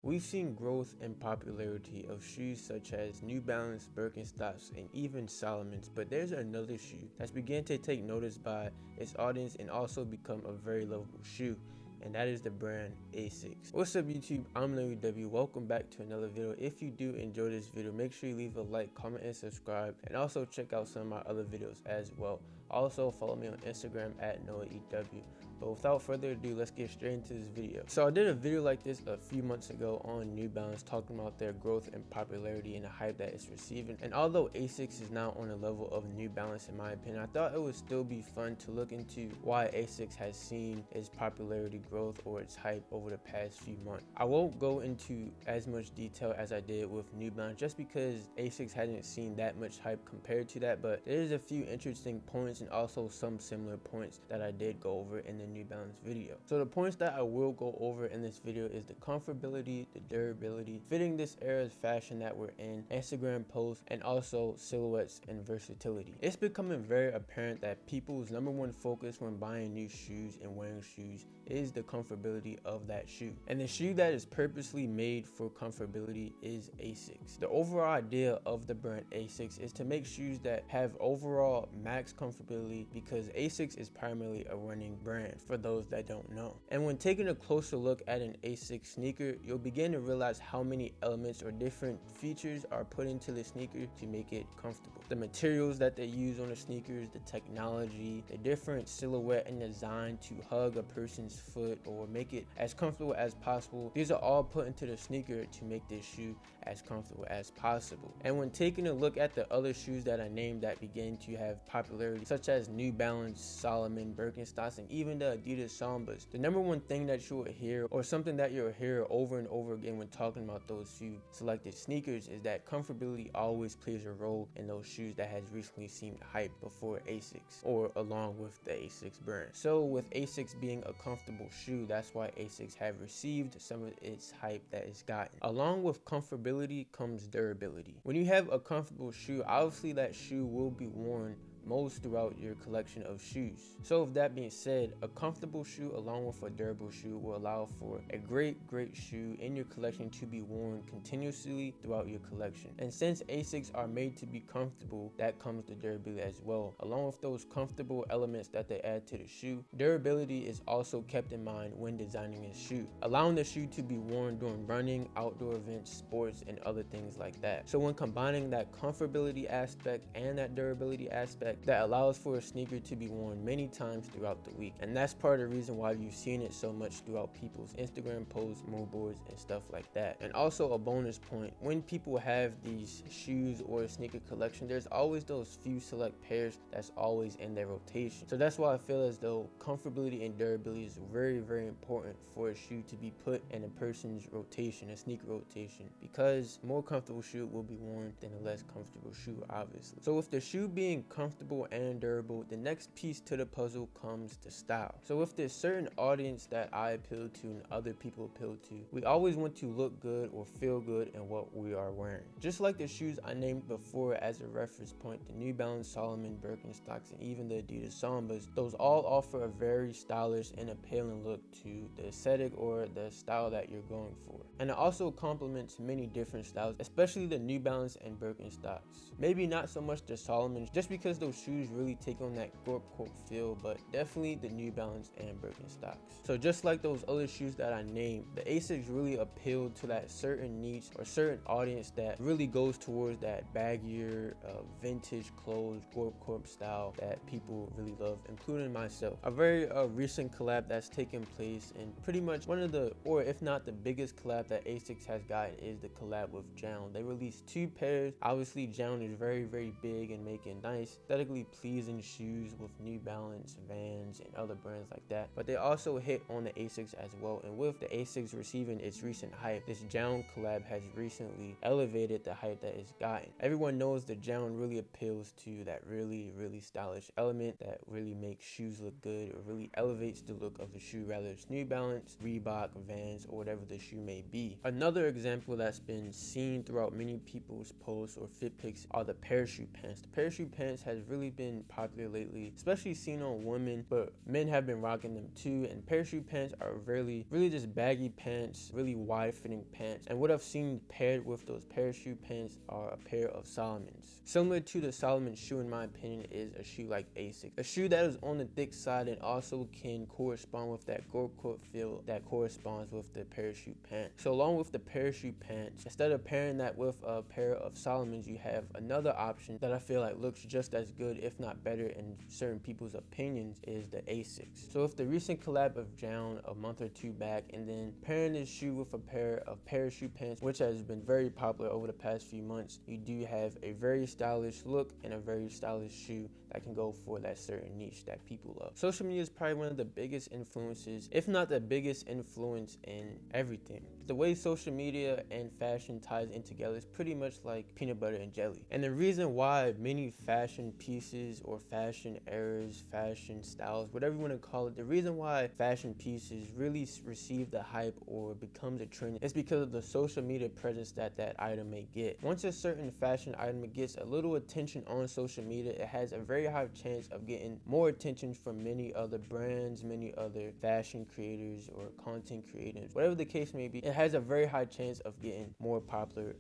We've seen growth and popularity of shoes such as New Balance, Birkenstocks, and even Salomon's, but there's another shoe that's began to take notice by its audience and also become a very lovable shoe, and that is the brand Asics. What's up YouTube, I'm Larry W. Welcome back to another video. If you do enjoy this video, make sure you leave a like, comment, and subscribe, and also check out some of my other videos as well. Also follow me on Instagram at NoahEW. But without further ado, let's get straight into this video. So I did a video like this a few months ago on New Balance, talking about their growth and popularity and the hype that it's receiving. And although Asics is now on the level of New Balance in my opinion, I thought it would still be fun to look into why Asics has seen its popularity growth or its hype over the past few months. I won't go into as much detail as I did with New Balance just because Asics hasn't seen that much hype compared to that, but there's a few interesting points and also some similar points that I did go over in the New Balance video. So the points that I will go over in this video is the comfortability, the durability, fitting this era's fashion that we're in, Instagram posts, and also silhouettes and versatility. It's becoming very apparent that people's number one focus when buying new shoes and wearing shoes is the comfortability of that shoe. And the shoe that is purposely made for comfortability is Asics. The overall idea of the brand Asics is to make shoes that have overall max comfortability, because Asics is primarily a running brand for those that don't know. And when taking a closer look at an Asics sneaker, you'll begin to realize how many elements or different features are put into the sneaker to make it comfortable. The materials that they use on the sneakers, the technology, the different silhouette and design to hug a person's foot or make it as comfortable as possible. These are all put into the sneaker to make this shoe as comfortable as possible. And when taking a look at the other shoes that I named that began to have popularity, such as New Balance, Salomon, Birkenstocks, and even the Adidas Sambas, the number one thing that you will hear, or something that you'll hear over and over again when talking about those few selected sneakers, is that comfortability always plays a role in those shoes that has recently seen hype before Asics, or along with the Asics brand. So with Asics being a comfortable shoe, that's why Asics have received some of its hype that it's gotten. Along with comfortability comes durability. When you have a comfortable shoe, obviously that shoe will be worn most throughout your collection of shoes. So with that being said, a comfortable shoe along with a durable shoe will allow for a great shoe in your collection to be worn continuously throughout your collection. And since Asics are made to be comfortable, that comes the durability as well. Along with those comfortable elements that they add to the shoe, durability is also kept in mind when designing a shoe, allowing the shoe to be worn during running, outdoor events, sports, and other things like that. So when combining that comfortability aspect and that durability aspect, that allows for a sneaker to be worn many times throughout the week. And that's part of the reason why you've seen it so much throughout people's Instagram posts, mood boards, and stuff like that. And also a bonus point, when people have these shoes or a sneaker collection, there's always those few select pairs that's always in their rotation. So that's why I feel as though comfortability and durability is very important for a shoe to be put in a person's rotation, a sneaker rotation, because more comfortable shoe will be worn than a less comfortable shoe, obviously. So with the shoe being comfortable and durable, the next piece to the puzzle comes to style. So if there's certain audience that I appeal to and other people appeal to, we always want to look good or feel good in what we are wearing. Just like the shoes I named before as a reference point, the New Balance, Salomon, Birkenstocks, and even the Adidas Sambas, those all offer a very stylish and appealing look to the aesthetic or the style that you're going for. And it also complements many different styles, especially the New Balance and Birkenstocks. Maybe not so much the Salomons, just because those shoes really take on that corp feel, but definitely the New Balance and Birkenstocks. So just like those other shoes that I named, the Asics really appeal to that certain niche or certain audience that really goes towards that baggier, vintage clothes, corp style that people really love, including myself. A very recent collab that's taken place, and pretty much one of the, or if not the biggest collab that Asics has gotten, is the collab with Jown. They released two pairs. Obviously Jown is very big and making nice, aesthetically pleasing shoes with New Balance, Vans, and other brands like that, but they also hit on the Asics as well. And with the Asics receiving its recent hype, this Jown collab has recently elevated the hype that it's gotten. Everyone knows that Jown really appeals to that really stylish element that really makes shoes look good, or really elevates the look of the shoe, rather it's New Balance, Reebok, Vans, or whatever the shoe may be. Another example that's been seen throughout many people's posts or fit pics are the parachute pants. The parachute pants has really been popular lately, especially seen on women, but men have been rocking them too. And parachute pants are really just baggy pants, really wide fitting pants. And what I've seen paired with those parachute pants are a pair of Salomons. Similar to the Salomon shoe, in my opinion, is a shoe like Asics, a shoe that is on the thick side and also can correspond with that gore-coat feel that corresponds with the parachute pant. So along with the parachute pants, instead of pairing that with a pair of Salomons, you have another option that I feel like looks just as good, if not better in certain people's opinions, is the Asics. So with the recent collab of Jown a month or two back, and then pairing this shoe with a pair of parachute pants, which has been very popular over the past few months, you do have a very stylish look and a very stylish shoe that can go for that certain niche that people love. Social media is probably one of the biggest influences, if not the biggest influence in everything. The way social media and fashion ties in together is pretty much like peanut butter and jelly. And the reason why many fashion pieces or fashion eras, fashion styles, whatever you want to call it, the reason why fashion pieces really receive the hype or becomes a trend is because of the social media presence that that item may get. Once a certain fashion item gets a little attention on social media, it has a very high chance of getting more attention from many other brands, many other fashion creators or content creators, whatever the case may be. It has a very high chance of getting more popular.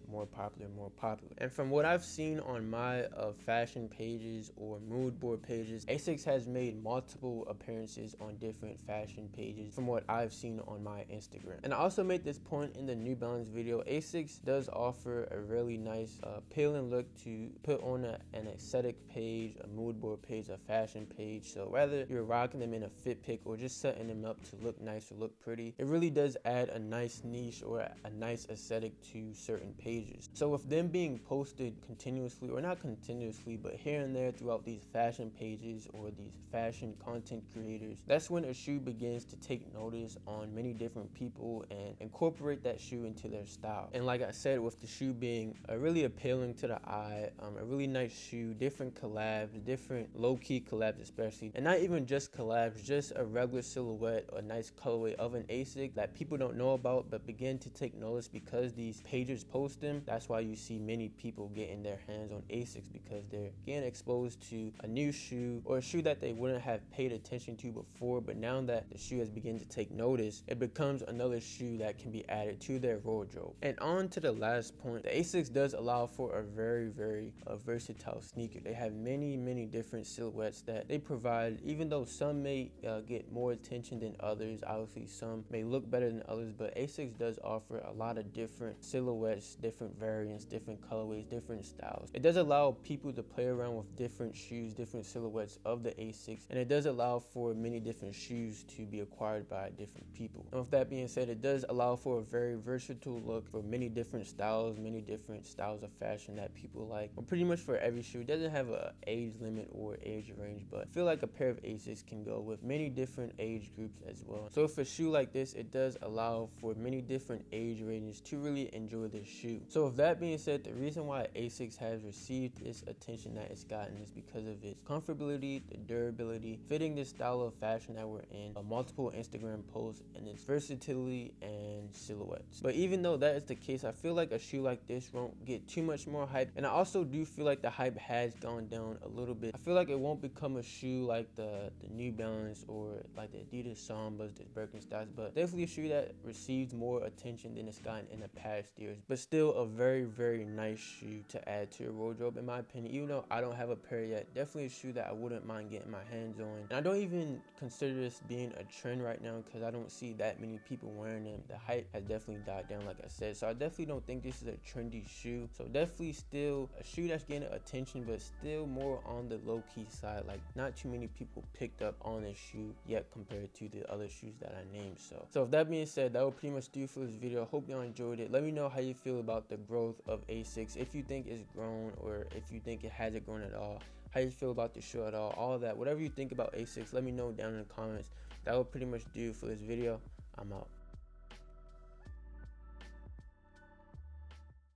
And from what I've seen on my fashion pages or mood board pages, Asics has made multiple appearances on different fashion pages from what I've seen on my Instagram. And I also made this point in the New Balance video. Asics does offer a really nice appealing look to put on an aesthetic page, a mood board page, a fashion page. So whether you're rocking them in a fit pick or just setting them up to look nice or look pretty, it really does add a nice niche or a nice aesthetic to certain pages. So with them being posted continuously, or not continuously, but here and there throughout these fashion pages or these fashion content creators, that's when a shoe begins to take notice on many different people and incorporate that shoe into their style. And like I said, with the shoe being really appealing to the eye, a really nice shoe, different collabs, different low-key collabs especially, and not even just collabs, just a regular silhouette, a nice colorway of an Asic that people don't know about but begin to take notice because these pages post them. That's why you see many people getting their hands on Asics, because they're getting exposed to a new shoe or a shoe that they wouldn't have paid attention to before, but now that the shoe has begun to take notice, it becomes another shoe that can be added to their wardrobe. And on to the last point, the Asics does allow for a very versatile sneaker. They have many different silhouettes that they provide, even though some may get more attention than others. Obviously some may look better than others, but Asics does offer a lot of different silhouettes, different variants, different colorways, different styles. It does allow people to play around with different shoes, different silhouettes of the Asics, and it does allow for many different shoes to be acquired by different people. And with that being said, it does allow for a very versatile look for many different styles of fashion that people like. Well, pretty much for every shoe. It doesn't have an age limit or age range, but I feel like a pair of Asics can go with many different age groups as well. So with a shoe like this, it does allow for many different age ranges to really enjoy this shoe. So with that being said, the reason why Asics has received this attention that it's gotten is because of its comfortability, the durability, fitting this style of fashion that we're in, multiple Instagram posts, and its versatility and silhouettes. But even though that is the case, I feel like a shoe like this won't get too much more hype, and I also do feel like the hype has gone down a little bit. I feel like it won't become a shoe like the New Balance or like the Adidas Sambas, the Birkenstocks, but definitely a shoe that receives more attention than it's gotten in the past years. But still a very nice shoe to add to your wardrobe, in my opinion. Even though I don't have a pair yet, definitely a shoe that I wouldn't mind getting my hands on. And I don't even consider this being a trend right now because I don't see that many people wearing them. The hype has definitely died down, like I said. So I definitely don't think this is a trendy shoe. So definitely still a shoe that's getting attention, but still more on the low-key side. Like not too many people picked up on this shoe yet compared to the other shoes that I named. So with that being said, that will pretty much do for this video. Hope y'all enjoyed it. Let me know how you feel about the growth of Asics, if you think it's grown or if you think it hasn't grown at all, how you feel about the shoe at all of that. Whatever you think about Asics, let me know down in the comments. That will pretty much do for this video. I'm out.